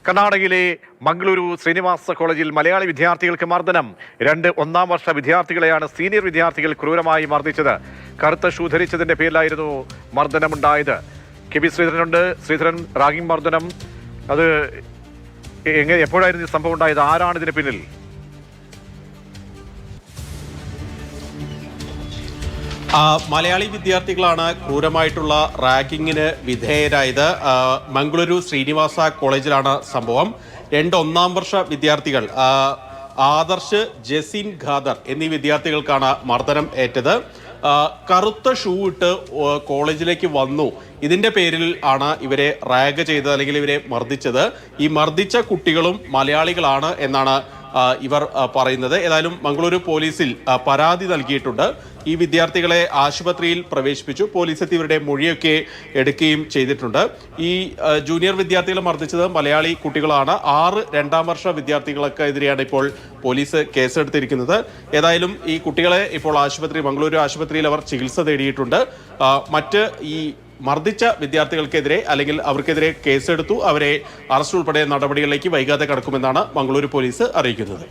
കർണാടകയിലെ മംഗളൂരു ശ്രീനിവാസ കോളേജിൽ മലയാളി വിദ്യാർത്ഥികൾക്ക് മർദ്ദനം. 2 ഒന്നാം വർഷ വിദ്യാർത്ഥികളെയാണ് സീനിയർ വിദ്യാർത്ഥികൾ ക്രൂരമായി മർദ്ദിച്ചത്. കറുത്ത ഷൂ ധരിച്ചതിന്റെ പേരിലായിരുന്നു മർദ്ദനമുണ്ടായത്. കെ.ബി. ശ്രീധരനുണ്ട്. ശ്രീധരൻ, റാഗിംഗ് മർദ്ദനം അത് എപ്പോഴായിരുന്നു ഈ സംഭവം ഉണ്ടായത്? ആരാണ് ഇതിന് പിന്നിൽ? മലയാളി വിദ്യാർത്ഥികളാണ് ക്രൂരമായിട്ടുള്ള റാഗിങ്ങിന് വിധേയരായത്. മംഗളൂരു ശ്രീനിവാസ കോളേജിലാണ് സംഭവം. 2 ഒന്നാം വർഷ വിദ്യാർത്ഥികൾ ആദർശ്, ജസിൻ ഖാദർ എന്നീ വിദ്യാർത്ഥികൾക്കാണ് മർദ്ദനം ഏറ്റത്. കറുത്ത ഷൂ ഇട്ട് കോളേജിലേക്ക് വന്നു. ഇതിന്റെ പേരിൽ ആണ് ഇവരെ റാഗ് ചെയ്തത്, അല്ലെങ്കിൽ ഇവരെ മർദ്ദിച്ചത്. ഈ മർദ്ദിച്ച കുട്ടികളും മലയാളികളാണ് എന്നാണ് ഇവർ പറയുന്നത്. ഏതായാലും മംഗളൂരു പോലീസിൽ പരാതി നൽകിയിട്ടുണ്ട്. ഈ വിദ്യാർത്ഥികളെ ആശുപത്രിയിൽ പ്രവേശിപ്പിച്ചു. പോലീസ് എത്തി ഇവരുടെ മൊഴിയൊക്കെ എടുക്കുകയും ചെയ്തിട്ടുണ്ട്. ഈ ജൂനിയർ വിദ്യാർത്ഥികളെ മർദ്ദിച്ചത് മലയാളി കുട്ടികളാണ്. 6 രണ്ടാം വർഷ വിദ്യാർത്ഥികൾക്കെതിരെയാണ് ഇപ്പോൾ പോലീസ് കേസെടുത്തിരിക്കുന്നത്. ഏതായാലും ഈ കുട്ടികളെ ഇപ്പോൾ മംഗളൂരു ആശുപത്രിയിൽ അവർ ചികിത്സ തേടിയിട്ടുണ്ട്. മറ്റ് ഈ മർദ്ദിച്ച വിദ്യാർത്ഥികൾക്കെതിരെ അല്ലെങ്കിൽ അവർക്കെതിരെ കേസെടുത്തു. അവരെ അറസ്റ്റ് ഉൾപ്പെടെ നടപടികളിലേക്ക് വൈകാതെ കടക്കുമെന്നാണ് മംഗളൂരു പോലീസ് അറിയിക്കുന്നത്.